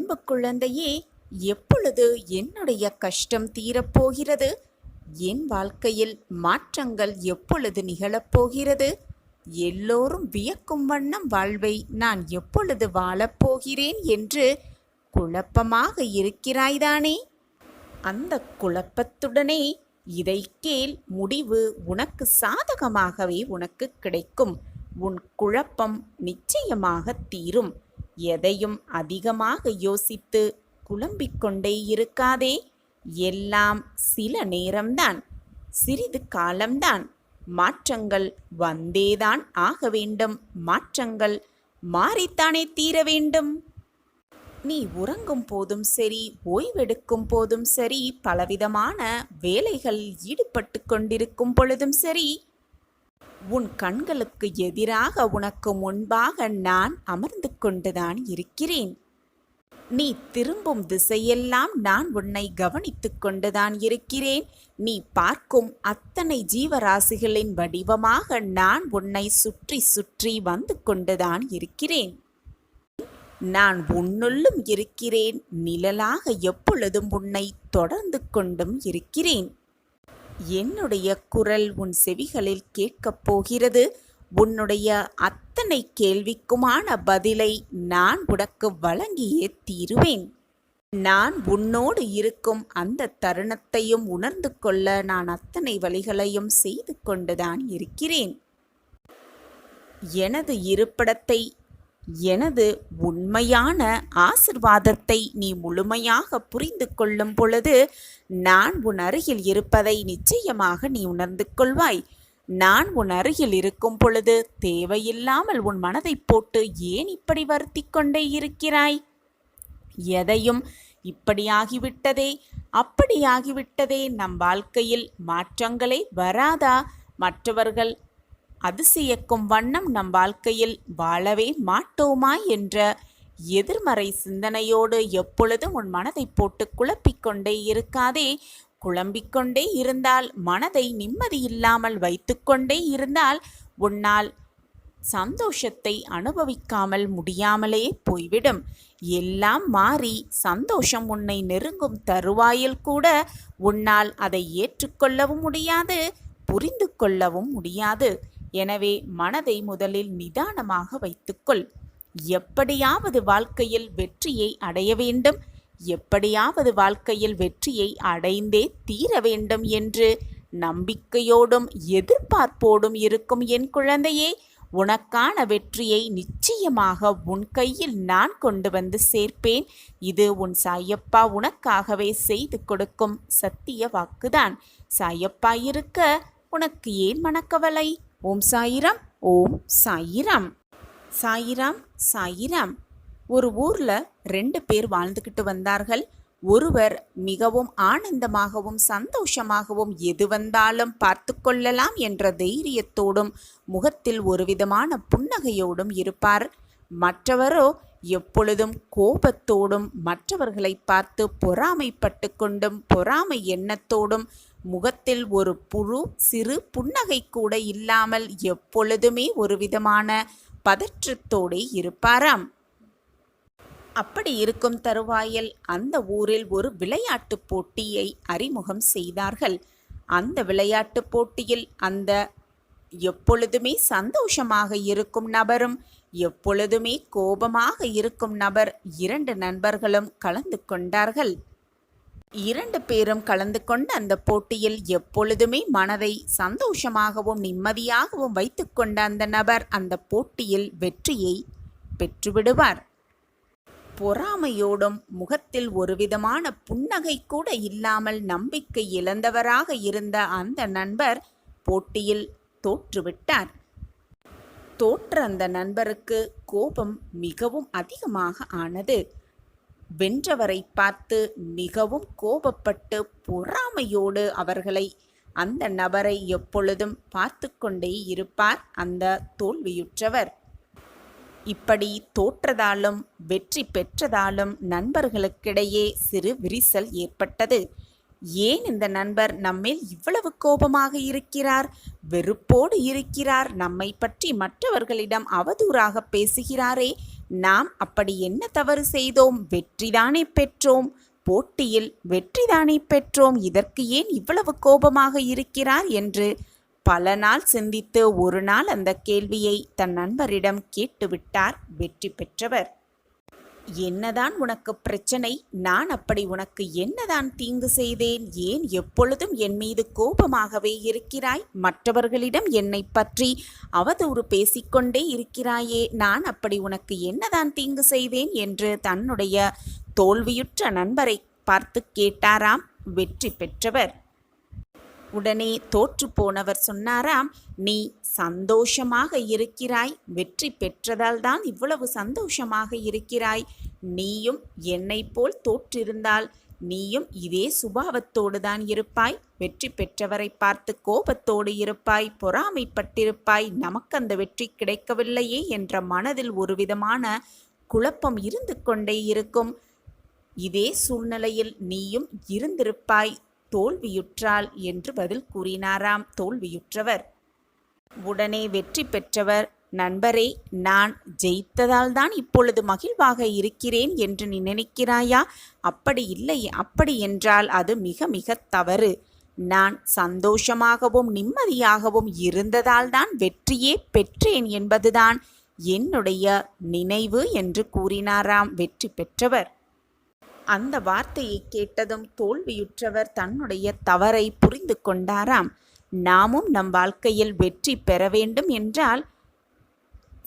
அன்பு குழந்தையே, எப்பொழுது என்னுடைய கஷ்டம் தீரப்போகிறது? என் வாழ்க்கையில் மாற்றங்கள் எப்பொழுது நிகழப்போகிறது? எல்லோரும் வியக்கும் வண்ணம் வாழ்வை நான் எப்பொழுது வாழப்போகிறேன் என்று குழப்பமாக இருக்கிறாய்தானே? அந்த குழப்பத்துடனே இதை கேள், முடிவு உனக்கு சாதகமாகவே உனக்கு கிடைக்கும். உன் குழப்பம் நிச்சயமாக தீரும். எதையும் அதிகமாக யோசித்து குழம்பிக் கொண்டே இருக்காதே. எல்லாம் சில நேரம்தான், சிறிது காலம்தான். மாற்றங்கள் வந்தேதான் ஆக வேண்டும். மாற்றங்கள் மாறித்தானே தீர வேண்டும். நீ உறங்கும் போதும் சரி, ஓய்வெடுக்கும் போதும் சரி, பலவிதமான வேலைகளில் ஈடுபட்டு கொண்டிருக்கும் பொழுதும் சரி, உன் கண்களுக்கு எதிராக உனக்கு முன்பாக நான் அமர்ந்து கொண்டுதான் இருக்கிறேன். நீ திரும்பும் திசையெல்லாம் நான் உன்னை கவனித்துக் கொண்டுதான் இருக்கிறேன். நீ பார்க்கும் அத்தனை ஜீவராசிகளின் வடிவமாக நான் உன்னை சுற்றி சுற்றி வந்து கொண்டுதான் இருக்கிறேன். நான் உன்னுள்ளும் இருக்கிறேன். நிழலாக எப்பொழுதும் உன்னை தொடர்ந்து கொண்டும் இருக்கிறேன். என்னுடைய குரல் உன் செவிகளில் கேட்கப் போகிறது. உன்னுடைய அத்தனை கேள்விக்குமான பதிலை நான் உனக்கு வழங்கியே தீருவேன். நான் உன்னோடு இருக்கும் அந்த தருணத்தையும் உணர்ந்து கொள்ள நான் அத்தனை வழிகளையும் செய்து கொண்டுதான் இருக்கிறேன். எனது இருப்பிடத்தை, எனது உண்மையான ஆசிர்வாதத்தை நீ முழுமையாக புரிந்து கொள்ளும் பொழுது நான் உன் அருகில் இருப்பதை நிச்சயமாக நீ உணர்ந்து கொள்வாய். நான் உன் அருகில் இருக்கும் பொழுது தேவையில்லாமல் உன் மனதை போட்டு ஏன் இப்படி வருத்தி கொண்டே இருக்கிறாய்? எதையும் இப்படியாகிவிட்டதே, அப்படியாகிவிட்டதே, நம் வாழ்க்கையில் மாற்றங்களே வராதா? மற்றவர்கள் அதிசயிக்கும் வண்ணம் நம் வாழ்க்கையில் வாழவே மாட்டோமா என்ற எதிர்மறை சிந்தனையோடு எப்பொழுதும் உன் மனதை போட்டு குழப்பிக்கொண்டே இருக்காதே. குழம்பிக்கொண்டே இருந்தால், மனதை நிம்மதியில்லாமல் வைத்துக்கொண்டே இருந்தால் உன்னால் சந்தோஷத்தை அனுபவிக்காமல் முடியாமலே போய்விடும். எல்லாம் மாறி சந்தோஷம் உன்னை நெருங்கும் தருவாயில் கூட உன்னால் அதை ஏற்றுக்கொள்ளவும் முடியாது, புரிந்து கொள்ளவும் முடியாது. எனவே மனதை முதலில் நிதானமாக வைத்துக்கொள். எப்படியாவது வாழ்க்கையில் வெற்றியை அடைய வேண்டும், எப்படியாவது வாழ்க்கையில் வெற்றியை அடைந்தே தீர வேண்டும் என்று நம்பிக்கையோடும் எதிர்பார்ப்போடும் இருக்கும் என் குழந்தையே, உனக்கான வெற்றியை நிச்சயமாக உன் கையில் நான் கொண்டு வந்து சேர்ப்பேன். இது உன் சாயப்பா உனக்காகவே செய்து கொடுக்கும் சத்திய வாக்குதான். சாயப்பா இருக்க உனக்கு ஏன் மனக்கவலை? ஓம் சாயிராம், ஓம் சாயிராம். சாயிராம், சாயிராம். ஒரு ஊர்ல 2 பேர் வாழ்ந்துக்கிட்டு வந்தார்கள். ஒருவர் மிகவும் ஆனந்தமாகவும் சந்தோஷமாகவும் எது வந்தாலும் பார்த்து கொள்ளலாம் என்ற தைரியத்தோடும் முகத்தில் ஒரு விதமான புன்னகையோடும் இருப்பார். மற்றவரோ எப்பொழுதும் கோபத்தோடும் மற்றவர்களை பார்த்து பொறாமைப்பட்டு கொண்டும் பொறாமை எண்ணத்தோடும் முகத்தில் ஒரு சிறு புன்னகை கூட இல்லாமல் எப்பொழுதுமே ஒரு விதமான பதற்றத்தோடே இருப்பாராம். அப்படி இருக்கும் தருவாயில் அந்த ஊரில் ஒரு விளையாட்டு போட்டியை அறிமுகம் செய்தார்கள். அந்த விளையாட்டு போட்டியில் அந்த எப்பொழுதுமே சந்தோஷமாக இருக்கும் நபரும் எப்பொழுதுமே கோபமாக இருக்கும் நபர் 2 நண்பர்களும் கலந்து கொண்டார்கள். 2 பேரும் கலந்து கொண்ட அந்த போட்டியில் எப்பொழுதுமே மனதை சந்தோஷமாகவும் நிம்மதியாகவும் வைத்துக்கொண்ட அந்த நபர் அந்த போட்டியில் வெற்றியை பெற்றுவிடுவார். பொறாமையோடும் முகத்தில் ஒரு விதமான புன்னகை கூட இல்லாமல் நம்பிக்கை இழந்தவராக இருந்த அந்த நண்பர் போட்டியில் தோற்றுவிட்டார். தோற்ற அந்த நண்பருக்கு கோபம் மிகவும் அதிகமாக ஆனது. வென்றவரை பார்த்து மிகவும் கோபப்பட்டு பொறாமையோடு அந்த நபரை எப்பொழுதும் பார்த்து கொண்டே இருப்பார் அந்த தோல்வியுற்றவர். இப்படி தோற்றதாலும் வெற்றி பெற்றதாலும் நண்பர்களுக்கிடையே சிறு விரிசல் ஏற்பட்டது. ஏன் இந்த நண்பர் நம்மேல் இவ்வளவு கோபமாக இருக்கிறார், வெறுப்போடு இருக்கிறார், நம்மை பற்றி மற்றவர்களிடம் அவதூறாக பேசுகிறாரே, நாம் அப்படி என்ன தவறு செய்தோம்? வெற்றிதானே பெற்றோம். போட்டியில் வெற்றிதானே பெற்றோம். இதற்கு ஏன் இவ்வளவு கோபமாக இருக்கிறார் என்று பல நாள் சிந்தித்து ஒரு நாள் அந்த கேள்வியை தன் நண்பரிடம் கேட்டுவிட்டார் வெற்றி பெற்றவர். என்னதான் உனக்கு பிரச்சனை? நான் அப்படி உனக்கு என்னதான் தீங்கு செய்தேன்? ஏன் எப்பொழுதும் என் மீது கோபமாகவே இருக்கிறாய்? மற்றவர்களிடம் என்னை பற்றி அவதூறு பேசிக்கொண்டே இருக்கிறாயே, நான் அப்படி உனக்கு என்னதான் தீங்கு செய்தேன் என்று தன்னுடைய தோல்வியுற்ற நண்பரை பார்த்து கேட்டாராம் வெற்றி பெற்றவர். உடனே தோற்று போனவர் சொன்னாராம், நீ சந்தோஷமாக இருக்கிறாய், வெற்றி பெற்றதால் தான் இவ்வளவு சந்தோஷமாக இருக்கிறாய். நீயும் என்னை போல் தோற்றிருந்தால் நீயும் இதே சுபாவத்தோடு தான் இருப்பாய். வெற்றி பெற்றவரை பார்த்து கோபத்தோடு இருப்பாய், பொறாமைப்பட்டிருப்பாய். நமக்கு அந்த வெற்றி கிடைக்கவில்லையே என்ற மனதில் ஒரு விதமான குழப்பம் இருந்து கொண்டே இருக்கும். இதே சூழ்நிலையில் நீயும் இருந்திருப்பாய், தோல்வியுற்றாள் என்று பதில் கூறினாராம் தோல்வியுற்றவர். உடனே வெற்றி பெற்றவர், நண்பரே, நான் ஜெயித்ததால் தான் இப்பொழுது மகிழ்வாக இருக்கிறேன் என்று நீ நினைக்கிறாயா? அப்படி இல்லை. அப்படி என்றால் அது மிக மிக தவறு. நான் சந்தோஷமாகவும் நிம்மதியாகவும் இருந்ததால் தான் வெற்றியே பெற்றேன் என்பதுதான் என்னுடைய நினைவு என்று கூறினாராம் வெற்றி பெற்றவர். அந்த வார்த்தையை கேட்டதும் தோல்வியுற்றவர் தன்னுடைய தவறை புரிந்து கொண்டாராம். நாமும் நம் வாழ்க்கையில் வெற்றி பெற வேண்டும் என்றால்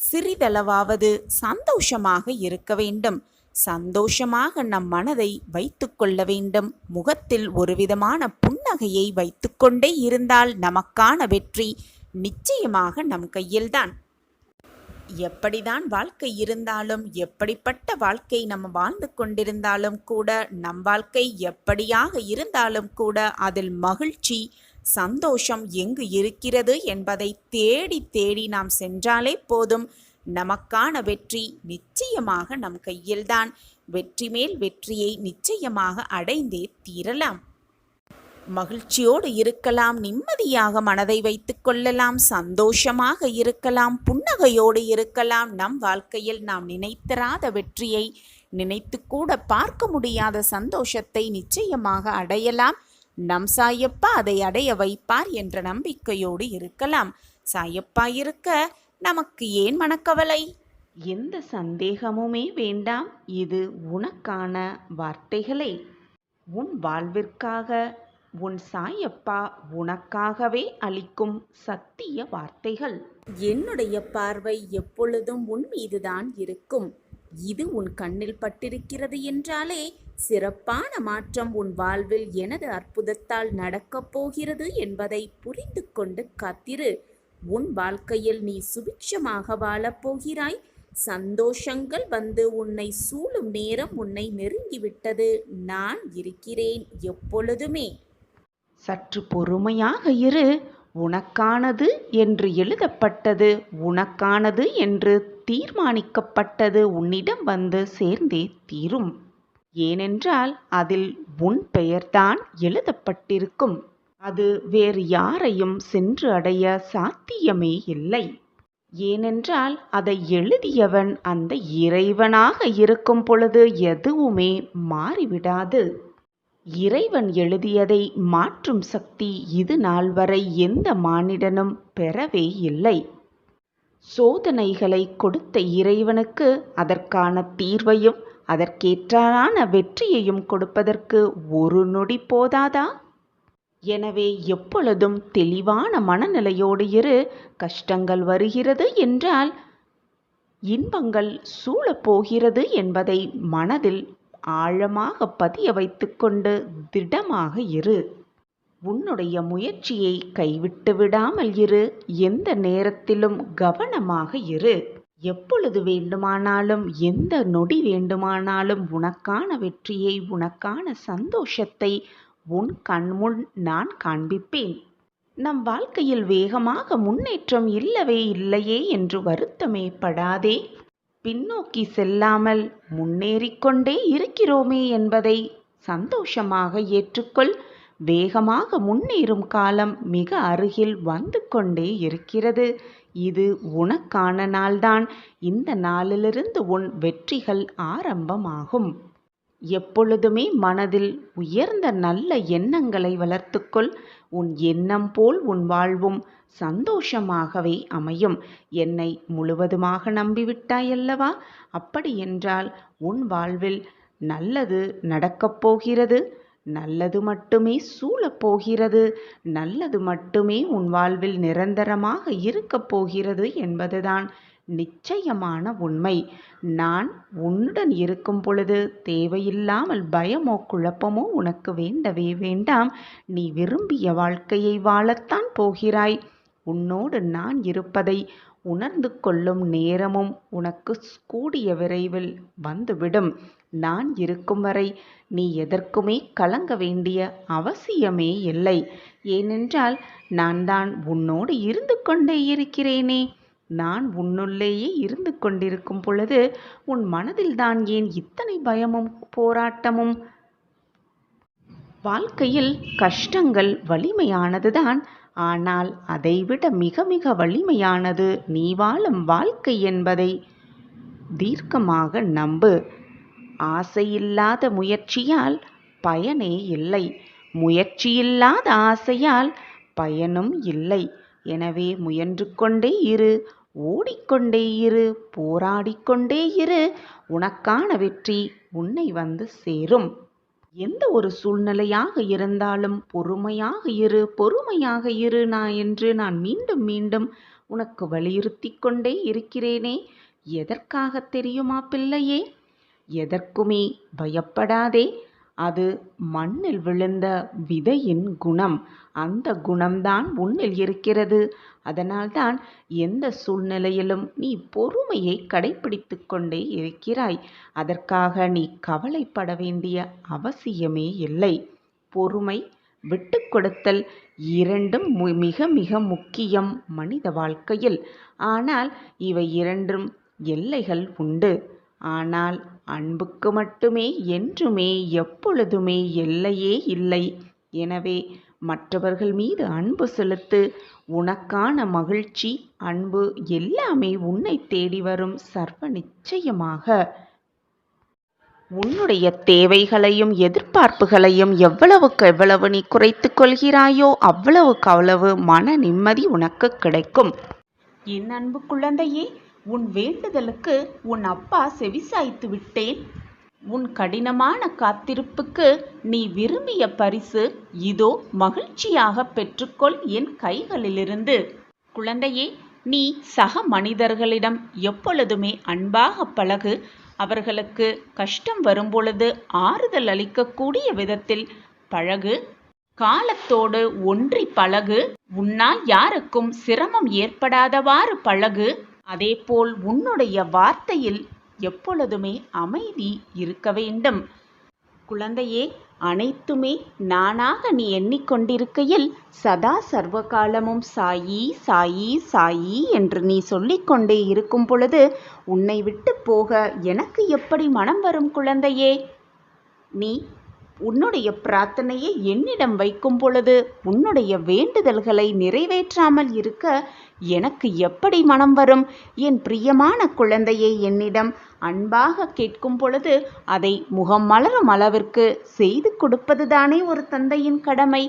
சிறிதளவாவது சந்தோஷமாக இருக்க வேண்டும். சந்தோஷமாக நம் மனதை வைத்து கொள்ள வேண்டும். முகத்தில் ஒரு விதமான புன்னகையை வைத்துக்கொண்டே இருந்தால் நமக்கான வெற்றி நிச்சயமாக நம் கையில்தான். எப்படிதான் வாழ்க்கை இருந்தாலும், எப்படிப்பட்ட வாழ்க்கை நம்ம வாழ்ந்து கொண்டிருந்தாலும் கூட, நம் வாழ்க்கை எப்படியாக இருந்தாலும் கூட அதில் மகிழ்ச்சி சந்தோஷம் எங்கு இருக்கிறது என்பதை தேடி தேடி நாம் சென்றாலே போதும். நமக்கான வெற்றி நிச்சயமாக நம் கையில்தான். வெற்றி மேல் வெற்றியை நிச்சயமாக அடைந்தே தீரலாம். மகிழ்ச்சியோடு இருக்கலாம், நிம்மதியாக மனதை வைத்து கொள்ளலாம், சந்தோஷமாக இருக்கலாம், புன்னகையோடு இருக்கலாம். நம் வாழ்க்கையில் நாம் நினைத்தராத வெற்றியை, நினைத்து கூட பார்க்க முடியாத சந்தோஷத்தை நிச்சயமாக அடையலாம். நம் சாயப்பா அதை அடைய வைப்பார் என்ற நம்பிக்கையோடு இருக்கலாம். சாயப்பா இருக்க நமக்கு ஏன் மனக்கவலை? எந்த சந்தேகமுமே வேண்டாம். இது உனக்கான வார்த்தைகளே. உன் வாழ்விற்காக உன் சாயப்பா உனக்காகவே அளிக்கும் சத்திய வார்த்தைகள். என்னுடைய பார்வை எப்பொழுதும் உன் மீதுதான் இருக்கும். இது உன் கண்ணில் பட்டிருக்கிறது என்றாலே சிறப்பான மாற்றம் உன் வாழ்வில் எனது அற்புதத்தால் நடக்கப் போகிறது என்பதை புரிந்து கொண்டு காத்திரு. உன் வாழ்க்கையில் நீ சுபிட்சமாக வாழப்போகிறாய். சந்தோஷங்கள் வந்து உன்னை சூழும் நேரம் உன்னை நெருங்கிவிட்டது. நான் இருக்கிறேன் எப்பொழுதுமே. சற்று பொறுமையாக இரு. உனக்கானது என்று எழுதப்பட்டது, உனக்கானது என்று தீர்மானிக்கப்பட்டது உன்னிடம் வந்து சேர்ந்தே தீரும். ஏனென்றால் அதில் உன் பெயர்தான் எழுதப்பட்டிருக்கும். அது வேறு யாரையும் சென்று அடைய சாத்தியமே இல்லை. ஏனென்றால் அதை எழுதியவன் அந்த இறைவனாக இருக்கும் பொழுது எதுவுமே மாறிவிடாது. இறைவன் எழுதியதை மாற்றும் சக்தி இது நாள் வரை எந்த மானிடனும் பெறவே இல்லை. சோதனைகளை கொடுத்த இறைவனுக்கு அதற்கான தீர்வையும் அதற்கேற்றான வெற்றியையும் கொடுப்பதற்கு ஒரு நொடி போதாதா? எனவே எப்பொழுதும் தெளிவான மனநிலையோடு இரு. கஷ்டங்கள் வருகிறது என்றால் இன்பங்கள் சூழப்போகிறது என்பதை மனதில் ஆழமாக பதிய வைத்துக்கொண்டு திடமாக இரு. உன்னுடைய முயற்சியை கைவிட்டு விடாமல் இரு. எந்த நேரத்திலும் கவனமாக இரு. எப்பொழுது வேண்டுமானாலும், எந்த நொடி வேண்டுமானாலும் உனக்கான வெற்றியை, உனக்கான சந்தோஷத்தை உன் கண்முன் நான் காண்பிப்பேன். நம் வாழ்க்கையில் வேகமாக முன்னேற்றம் இல்லவே இல்லையே என்று வருத்தமே படாதே. பின்னோக்கி செல்லாமல் முன்னேறிக்கொண்டே இருக்கிறோமே என்பதை சந்தோஷமாக ஏற்றுக்கொள். வேகமாக முன்னேறும் காலம் மிக அருகில் வந்து கொண்டே இருக்கிறது. இது உனக்கான நாள்தான். இந்த நாளிலிருந்து உன் வெற்றிகள் ஆரம்பமாகும். எப்பொழுதுமே மனதில் உயர்ந்த நல்ல எண்ணங்களை வளர்த்துக்கொள். உன் எண்ணம் போல் உன் வாழ்வும் சந்தோஷமாகவே அமையும். என்னை முழுவதுமாக நம்பிவிட்டாயல்லவா? அப்படியென்றால் உன் வாழ்வில் நல்லது நடக்கப் போகிறது. நல்லது மட்டுமே சூழப் போகிறது. நல்லது மட்டுமே உன் வாழ்வில் நிரந்தரமாக இருக்கப் போகிறது என்பதுதான் நிச்சயமான உண்மை. நான் உன்னுடன் இருக்கும் பொழுது தேவையில்லாமல் பயமோ குழப்பமோ உனக்கு வேண்டவே வேண்டாம். நீ விரும்பிய வாழ்க்கையை வாழத்தான் போகிறாய். உன்னோடு நான் இருப்பதை உணர்ந்து கொள்ளும் நேரமும் உனக்கு கூடிய விரைவில் வந்துவிடும். நான் இருக்கும் வரை நீ எதற்குமே கலங்க வேண்டிய அவசியமே இல்லை. ஏனென்றால் நான் தான் உன்னோடு இருந்து கொண்டே இருக்கிறேனே. நான் உன்னுள்ளேயே இருந்து கொண்டிருக்கும் பொழுது உன் மனதில்தான் ஏன் இத்தனை பயமும் போராட்டமும்? வாழ்க்கையில் கஷ்டங்கள் வலிமையானதுதான். ஆனால் அதைவிட மிக மிக வலிமையானது நீ வாழும் வாழ்க்கை என்பதை தீர்க்கமாக நம்பு. ஆசையில்லாத முயற்சியால் பயனே இல்லை. முயற்சியில்லாத ஆசையால் பயனும் இல்லை. எனவே முயன்று கொண்டே இரு, ஓடிக்கொண்டே இரு, போராடிக்கொண்டே இரு. உனக்கான வெற்றி உன்னை வந்து சேரும். எந்த ஒரு சூழ்நிலையாக இருந்தாலும் பொறுமையாக இரு, பொறுமையாக இரு என்று நான் மீண்டும் மீண்டும் உனக்கு வலியுறுத்தி கொண்டே இருக்கிறேனே. எதற்காக தெரியுமா பிள்ளையே? எதற்குமே பயப்படாதே. அது மண்ணில் விழுந்த விதையின் குணம். அந்த குணம்தான் உன்னில் இருக்கிறது. அதனால்தான் எந்த சூழ்நிலையிலும் நீ பொறுமையை கடைப்பிடித்து கொண்டே இருக்கிறாய். அதற்காக நீ கவலைப்பட வேண்டிய அவசியமே இல்லை. பொறுமை, விட்டு கொடுத்தல் இரண்டும் மிக மிக முக்கியம் மனித வாழ்க்கையில். ஆனால் இவை இரண்டும் எல்லைகள் உண்டு. ஆனால் அன்புக்கு மட்டுமே என்றுமே எப்பொழுதுமே எல்லையே இல்லை. எனவே மற்றவர்கள் மீது அன்பு செலுத்து. உனக்கான மகிழ்ச்சி, அன்பு எல்லாமே உன்னை தேடி வரும் சர்வ நிச்சயமாக. உன்னுடைய தேவைகளையும் எதிர்பார்ப்புகளையும் எவ்வளவுக்கு எவ்வளவு நீ குறைத்து கொள்கிறாயோ அவ்வளவுக்கு அவ்வளவு மன நிம்மதி உனக்கு கிடைக்கும். என் அன்பு குழந்தையே, உன் வேண்டுதலுக்கு உன் அப்பா செவிசாய்த்து விட்டேன். உன் கடினமான காத்திருப்புக்கு நீ விரும்பிய பரிசு இதோ மகிழ்ச்சியாக பெற்றுக்கொள் என் கைகளிலிருந்து. குழந்தையே, நீ சக மனிதர்களிடம் எப்பொழுதுமே அன்பாக பழகு. அவர்களுக்கு கஷ்டம் வரும்பொழுது ஆறுதல் அளிக்கக்கூடிய விதத்தில் பழகு. காலத்தோடு ஒன்றி பழகு. உன்னால் யாருக்கும் சிரமம் ஏற்படாதவாறு பழகு. அதேபோல் உன்னுடைய வார்த்தையில் எப்பொழுதுமே அமைதி இருக்க வேண்டும். குழந்தையே, அனைத்துமே நானாக நீ எண்ணிக்கொண்டிருக்கையில் சதா சர்வகாலமும் சாயி சாயி சாயி என்று நீ சொல்லிக்கொண்டே இருக்கும் பொழுது உன்னை விட்டு போக எனக்கு எப்படி மனம் வரும் குழந்தையே? நீ உன்னுடைய பிரார்த்தனையை என்னிடம் வைக்கும் பொழுது உன்னுடைய வேண்டுதல்களை நிறைவேற்றாமல் இருக்க எனக்கு எப்படி மனம் வரும்? என் பிரியமான குழந்தையை என்னிடம் அன்பாக கேட்கும் பொழுது அதை முகம் மலரும் அளவிற்கு செய்து கொடுப்பதுதானே ஒரு தந்தையின் கடமை.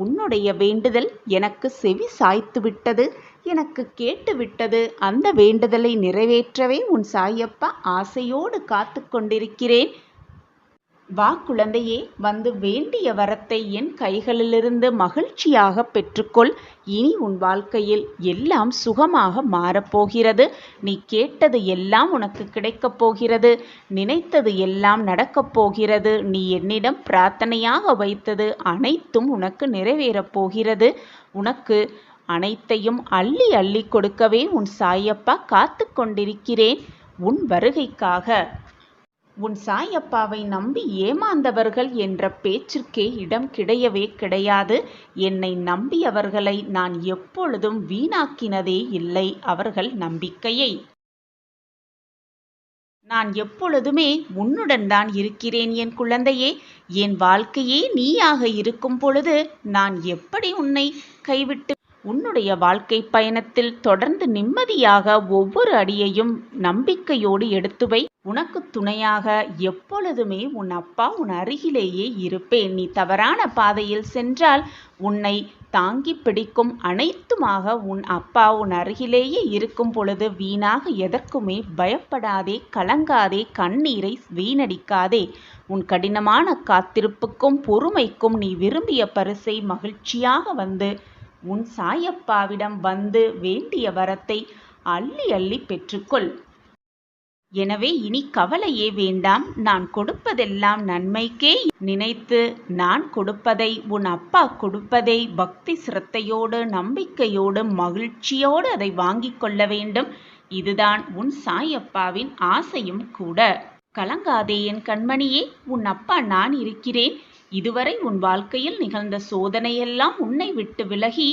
உன்னுடைய வேண்டுதல் எனக்கு செவி சாய்த்து விட்டது, எனக்கு கேட்டு விட்டது. அந்த வேண்டுதலை நிறைவேற்றவே உன் சாயப்பா ஆசையோடு காத்து கொண்டிருக்கிறேன். வா குழந்தையே, வந்து வேண்டிய வரத்தை என் கைகளிலிருந்து மகிழ்ச்சியாக பெற்றுக்கொள். இனி உன் வாழ்க்கையில் எல்லாம் சுகமாக மாறப்போகிறது. நீ கேட்டது எல்லாம் உனக்கு கிடைக்கப் போகிறது. நினைத்தது எல்லாம் நடக்கப் போகிறது. நீ என்னிடம் பிரார்த்தனையாக வைத்தது அனைத்தும் உனக்கு நிறைவேறப் போகிறது. உனக்கு அனைத்தையும் அள்ளி அள்ளி கொடுக்கவே உன் சாயப்பா காத்து கொண்டிருக்கிறேன் உன் வருகைக்காக. உன் சாயப்பாவை நம்பி ஏமாந்தவர்கள் என்ற பேச்சிற்கே இடம் கிடையவே கிடையாது. என்னை நம்பியவர்களை நான் எப்பொழுதும் வீணாக்கினதே இல்லை அவர்கள் நம்பிக்கையை. நான் எப்பொழுதுமே உன்னுடன் தான் இருக்கிறேன் என் குழந்தையே. என் வாழ்க்கையே நீயாக இருக்கும் பொழுது நான் எப்படி உன்னை கைவிட்டு உன்னுடைய வாழ்க்கை பயணத்தில் தொடர்ந்து நிம்மதியாக ஒவ்வொரு அடியையும் நம்பிக்கையோடு எடுத்து வை. உனக்கு துணையாக எப்பொழுதுமே உன் அப்பா உன் அருகிலேயே இருப்பேன். நீ தவறான பாதையில் சென்றால் உன்னை தாங்கி பிடிக்கும் அனைத்துமாக உன் அப்பா உன் அருகிலேயே இருக்கும் பொழுது வீணாக எதற்குமே பயப்படாதே, கலங்காதே, கண்ணீரை வீணடிக்காதே. உன் கடினமான காத்திருப்புக்கும் பொறுமைக்கும் நீ விரும்பிய பரிசை மகிழ்ச்சியாக வந்து உன் சாயப்பாவிடம் வந்து வேண்டிய வரத்தை அள்ளி அள்ளி பெற்றுக்கொள். எனவே இனி கவலையே வேண்டாம். நான் கொடுப்பதெல்லாம் நன்மைக்கே நினைத்து நான் கொடுப்பதை உன் அப்பா கொடுப்பதை பக்தி சிரத்தையோடு நம்பிக்கையோடு மகிழ்ச்சியோடு அதை வாங்கிக் கொள்ள வேண்டும். இதுதான் உன் சாயப்பாவின் ஆசையும் கூட. கலங்காதே என் கண்மணியே, உன் அப்பா நான் இருக்கிறேன். இதுவரை உன் வாழ்க்கையில் நிகழ்ந்த சோதனையெல்லாம் உன்னை விட்டு விலகி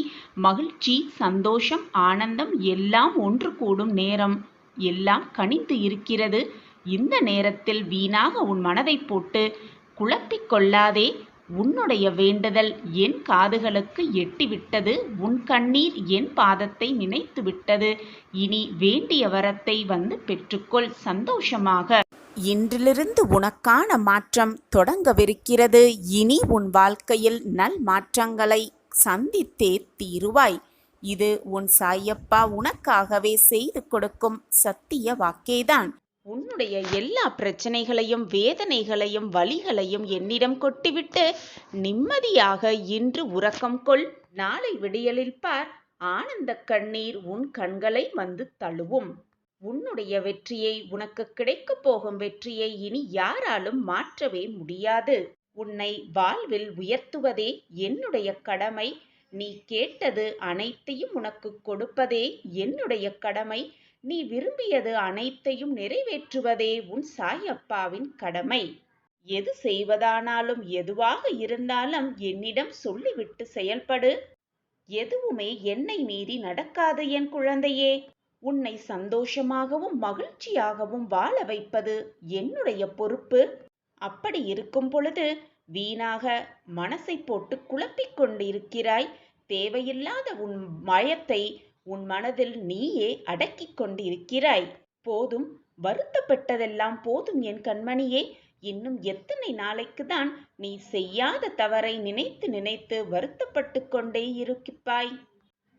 மகிழ்ச்சி, சந்தோஷம், ஆனந்தம் எல்லாம் ஒன்று கூடும் நேரம் எல்லாம் கனிந்து இருக்கிறது. இந்த நேரத்தில் வீணாக உன் மனதை போட்டு குழப்பிக் கொள்ளாதே. உன்னுடைய வேண்டுதல் என் காதுகளுக்கு எட்டிவிட்டது. உன் கண்ணீர் என் பாதத்தை நினைத்து விட்டது. இனி வேண்டிய வரத்தை வந்து பெற்றுக்கொள் சந்தோஷமாக. இன்றிலிருந்து உனக்கான மாற்றம் தொடங்கவிருக்கிறது. இனி உன் வாழ்க்கையில் நல் மாற்றங்களை சந்தித்தே தீருவாய். இது உன் சாயப்பா உனக்காகவே செய்து கொடுக்கும் சத்திய வாக்கேதான். உன்னுடைய எல்லா பிரச்சனைகளையும் வேதனைகளையும் வலிகளையும் என்னிடம் கொட்டிவிட்டு நிம்மதியாக இன்று உறக்கம் கொள். நாளை விடியலில் பார், ஆனந்த கண்ணீர் உன் கண்களை வந்து தழுவும். உன்னுடைய வெற்றியை, உனக்கு கிடைக்கப் போகும் வெற்றியை இனி யாராலும் மாற்றவே முடியாது. உன்னை வாழ்வில் உயர்த்துவதே என்னுடைய கடமை. நீ கேட்டது அனைத்தையும் உனக்கு கொடுப்பதே என்னுடைய கடமை. நீ விரும்பியது அனைத்தையும் நிறைவேற்றுவதே உன் சாயப்பாவின் கடமை. எது செய்வதானாலும் எதுவாக இருந்தாலும் என்னிடம் சொல்லிவிட்டு செயல்படு. எதுவுமே என்னை மீறி நடக்காது என் குழந்தையே. உன்னை சந்தோஷமாகவும் மகிழ்ச்சியாகவும் வாழ வைப்பது என்னுடைய பொறுப்பு. அப்படி இருக்கும் பொழுது வீணாக மனசை போட்டு குழப்பிக் கொண்டிருக்கிறாய். தேவையில்லாத உன் பயத்தை உன் மனதில் நீயே அடக்கிக் கொண்டிருக்கிறாய். போதும், வருத்தப்பட்டதெல்லாம் போதும் என் கண்மணியே. இன்னும் எத்தனை நாளைக்குதான் நீ செய்யாத தவறை நினைத்து நினைத்து வருத்தப்பட்டு கொண்டே இருப்பாய்?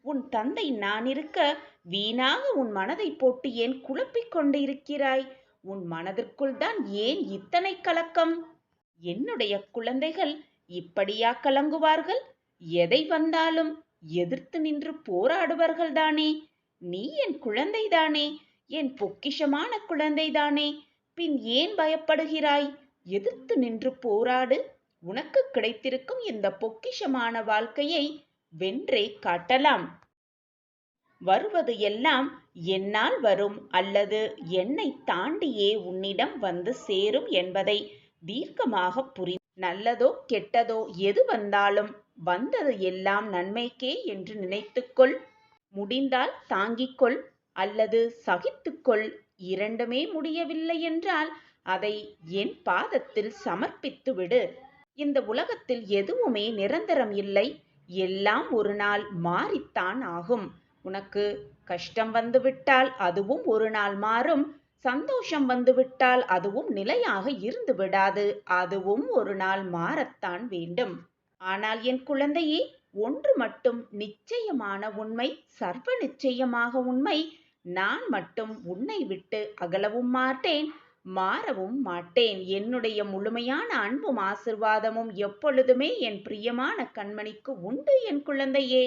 உன் தந்தை நான் இருக்க வீணாக உன் மனதை போட்டு ஏன் குழப்பிக் கொண்டு இருக்கிறாய்? உன் மனதிற்குள் தான் ஏன் இத்தனை கலக்கம்? என்னுடைய குழந்தைகள் இப்படியா கலங்குவார்கள்? எதை வந்தாலும் எதிர்த்து நின்று போராடுவார்கள்தானே. நீ என் குழந்தைதானே, என் பொக்கிஷமான குழந்தைதானே. பின் ஏன் பயப்படுகிறாய்? எதிர்த்து நின்று போராடு. உனக்கு கிடைத்திருக்கும் இந்த பொக்கிஷமான வாழ்க்கையை வென்றே காட்டலாம். வருவது எல்லாம் என்னால் வரும் அல்லது என்னை தாண்டியே உன்னிடம் வந்து சேரும் என்பதை தீர்க்கமாக நல்லதோ கெட்டதோ எது வந்தாலும் வந்தது எல்லாம் நன்மைக்கே என்று நினைத்துக்கொள். முடிந்தால் தாங்கிக்கொள் அல்லது சகித்துக்கொள். இரண்டுமே முடியவில்லை என்றால் அதை என் பாதத்தில் சமர்ப்பித்து விடு. இந்த உலகத்தில் எதுவுமே நிரந்தரம் இல்லை. எல்லாம் ஒரு நாள் மாறித்தான் ஆகும். உனக்கு கஷ்டம் வந்துவிட்டால் அதுவும் ஒரு நாள் மாறும். சந்தோஷம் வந்துவிட்டால் அதுவும் நிலையாக இருந்து விடாது. அதுவும் ஒரு நாள் மாறத்தான் வேண்டும். ஆனால் என் குழந்தையே, ஒன்று மட்டும் நிச்சயமான உண்மை, சர்வ நிச்சயமாக உண்மை. நான் மட்டும் உன்னை விட்டு அகலவும் மாட்டேன், மாறவும் மாட்டேன். என்னுடைய முழுமையான அன்பும் ஆசிர்வாதமும் எப்பொழுதுமே என் பிரியமான கண்மணிக்கு உண்டு என் குழந்தையே.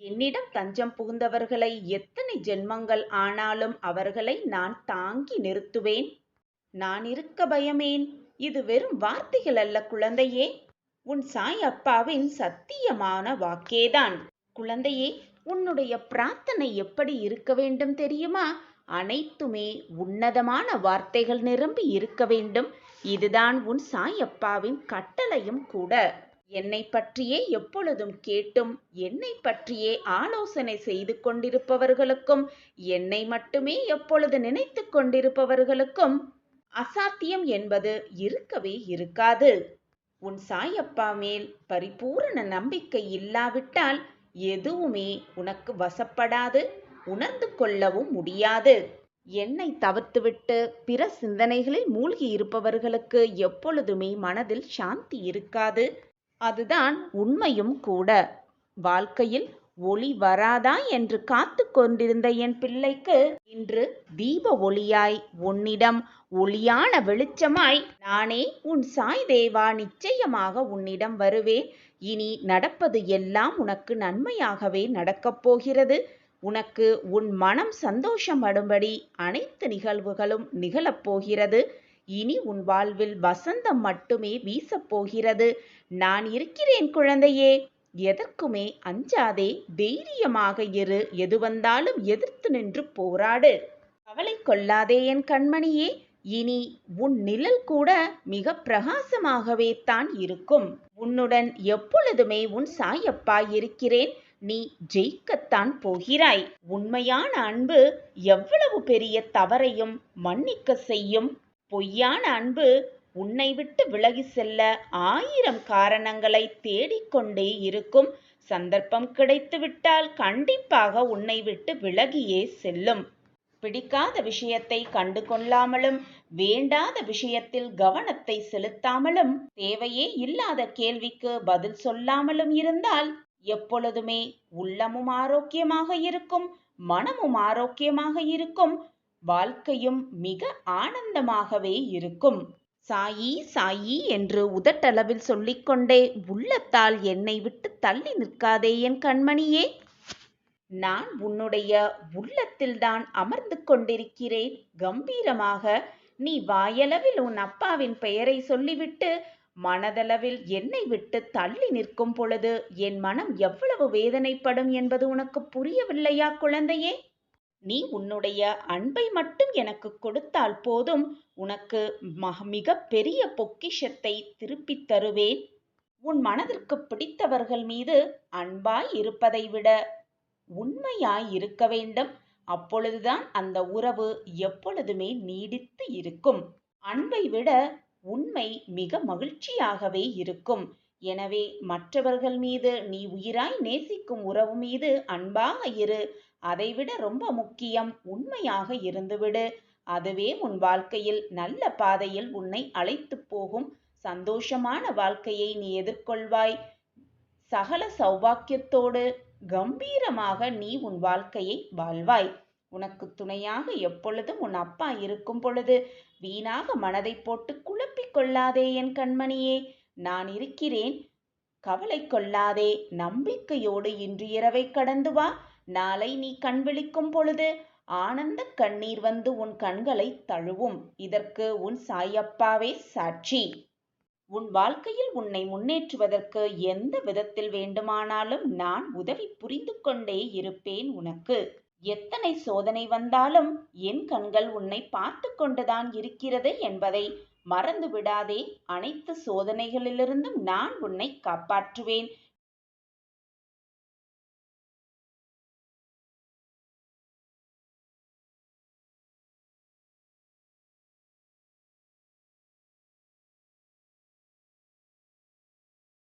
என்னிடம் தஞ்சம் புகுந்தவர்களை எத்தனை ஜென்மங்கள் ஆனாலும் அவர்களை நான் தாங்கி நிறுத்துவேன். நான் இருக்க பயமேன்? இது வெறும் வார்த்தைகள் அல்ல குழந்தையே, உன் சாய் அப்பாவின் சத்தியமான வாக்கேதான். குழந்தையே, உன்னுடைய பிரார்த்தனை எப்படி இருக்க வேண்டும் தெரியுமா? அனைத்துமே உன்னதமான வார்த்தைகள் நிரம்பி இருக்க வேண்டும். இதுதான் உன் சாய் அப்பாவின் கட்டளையும் கூட. என்னை பற்றியே எப்பொழுதும் கேட்டும் என்னை பற்றியே ஆலோசனை செய்து கொண்டிருப்பவர்களுக்கும், என்னை மட்டுமே எப்பொழுது நினைத்து கொண்டிருப்பவர்களுக்கும் அசாத்தியம் என்பது இருக்கவே இருக்காது. உன் சாயப்பா மேல் பரிபூரண நம்பிக்கை இல்லாவிட்டால் எதுவுமே உனக்கு வசப்படாது, உணர்ந்து கொள்ளவும் முடியாது. என்னை தவிர்த்துவிட்டு பிற சிந்தனைகளில் மூழ்கி இருப்பவர்களுக்கு எப்பொழுதுமே மனதில் சாந்தி இருக்காது. அதுதான் உண்மையும் கூட. வாழ்க்கையில் ஒளி வராதா என்று காத்து கொண்டிருந்த என் பிள்ளைக்கு இன்று தீப ஒளியாய், உன்னிடம் ஒளியான வெளிச்சமாய் நானே உன் சாய் தேவா நிச்சயமாக உன்னிடம் வருவேன். இனி நடப்பது எல்லாம் உனக்கு நன்மையாகவே நடக்கப் போகிறது. உனக்கு உன் மனம் சந்தோஷப்படும்படி அனைத்து நிகழ்வுகளும் நிகழப்போகிறது. இனி உன் வாழ்வில் வசந்தம் மட்டுமே வீசப்போகிறது. நான் இருக்கிறேன் குழந்தையே. எதற்குமே அஞ்சாதே, தைரியமாக இரு. எது வந்தாலும் எதிர்த்து நின்று போராடு. கவலை கொள்ளாதே என் கண்மணியே. இனி உன் நிழல் கூட மிக பிரகாசமாகவே தான் இருக்கும். உன்னுடன் எப்பொழுதுமே உன் சாயப்பா இருக்கிறேன். நீ ஜெயிக்கத்தான் போகிறாய். உண்மையான அன்பு எவ்வளவு பெரிய தவறையும் மன்னிக்க செய்யும். பொய்யான அன்பு உன்னை விட்டு விலகி செல்ல 1000 காரணங்களை தேடிக்கொண்டே இருக்கும். சந்தர்ப்பம் கிடைத்துவிட்டால் கண்டிப்பாக உன்னை விட்டு விலகியே செல்லும். பிடிக்காத விஷயத்தை கண்டு கொள்ளாமலும், வேண்டாத விஷயத்தில் கவனத்தை செலுத்தாமலும், தேவையே இல்லாத கேள்விக்கு பதில் சொல்லாமலும் இருந்தால் எப்பொழுதுமே உள்ளமும் ஆரோக்கியமாக இருக்கும், மனமும் ஆரோக்கியமாக இருக்கும், வாழ்க்கையும் மிக ஆனந்தமாகவே இருக்கும். சாயி சாயி என்று உதட்டளவில் சொல்லிக்கொண்டே உள்ளத்தால் என்னை விட்டு தள்ளி நிற்காதே என் கண்மணியே. நான் உன்னுடைய உள்ளத்தில்தான் அமர்ந்து கொண்டிருக்கிறேன் கம்பீரமாக. நீ வாயளவில் உன் அப்பாவின் பெயரை சொல்லிவிட்டு மனதளவில் என்னை விட்டு தள்ளி நிற்கும் பொழுது என் மனம் எவ்வளவு வேதனைப்படும் என்பது உனக்கு புரியவில்லையா குழந்தையே? நீ உன்னுடைய அன்பை மட்டும் எனக்கு கொடுத்தால் போதும், உனக்கு மிக பெரிய பொக்கிஷத்தை திருப்பித் தருவேன். உன் மனதிற்கு பிடித்தவர்கள் மீது அன்பாய் இருப்பதை விட உண்மையாய் இருக்க வேண்டும். அப்பொழுதுதான் அந்த உறவு எப்பொழுதுமே நீடித்து இருக்கும். அன்பை விட உண்மை மிக மகிழ்ச்சியாகவே இருக்கும். எனவே மற்றவர்கள் மீது நீ உயிராய் நேசிக்கும் உறவு மீது அன்பாக இரு. அதைவிட ரொம்ப முக்கியம், உண்மையாக இருந்துவிடு. அதுவே உன் வாழ்க்கையில் நல்ல பாதையில் உன்னை அழைத்து போகும். சந்தோஷமான வாழ்க்கையை நீ எதிர்கொள்வாய். சகல சௌபாக்கியத்தோடு கம்பீரமாக நீ உன் வாழ்க்கையை வாழ்வாய். உனக்கு துணையாக எப்பொழுதும் உன் அப்பா இருக்கும் பொழுது வீணாக மனதை போட்டு குழப்பிக் கொள்ளாதே என் கண்மணியே. நான் இருக்கிறேன், கவலை கொள்ளாதே. நம்பிக்கையோடு இன்று இரவை கடந்து வா. நாளை நீ கண் விழிக்கும் பொழுது ஆனந்த கண்ணீர் வந்து உன் கண்களை தழுவும். இதற்கு உன் சாயப்பாவே சாட்சி. உன் வாழ்க்கையில் உன்னை முன்னேற்றுவதற்கு எந்த விதத்தில் வேண்டுமானாலும் நான் உதவி புரிந்து கொண்டே இருப்பேன் உனக்கு. எத்தனை சோதனை வந்தாலும் என் கண்கள் உன்னை பார்த்து கொண்டுதான் இருக்கிறது என்பதை மறந்து விடாதே. அனைத்து சோதனைகளிலிருந்தும் நான் உன்னை காப்பாற்றுவேன்.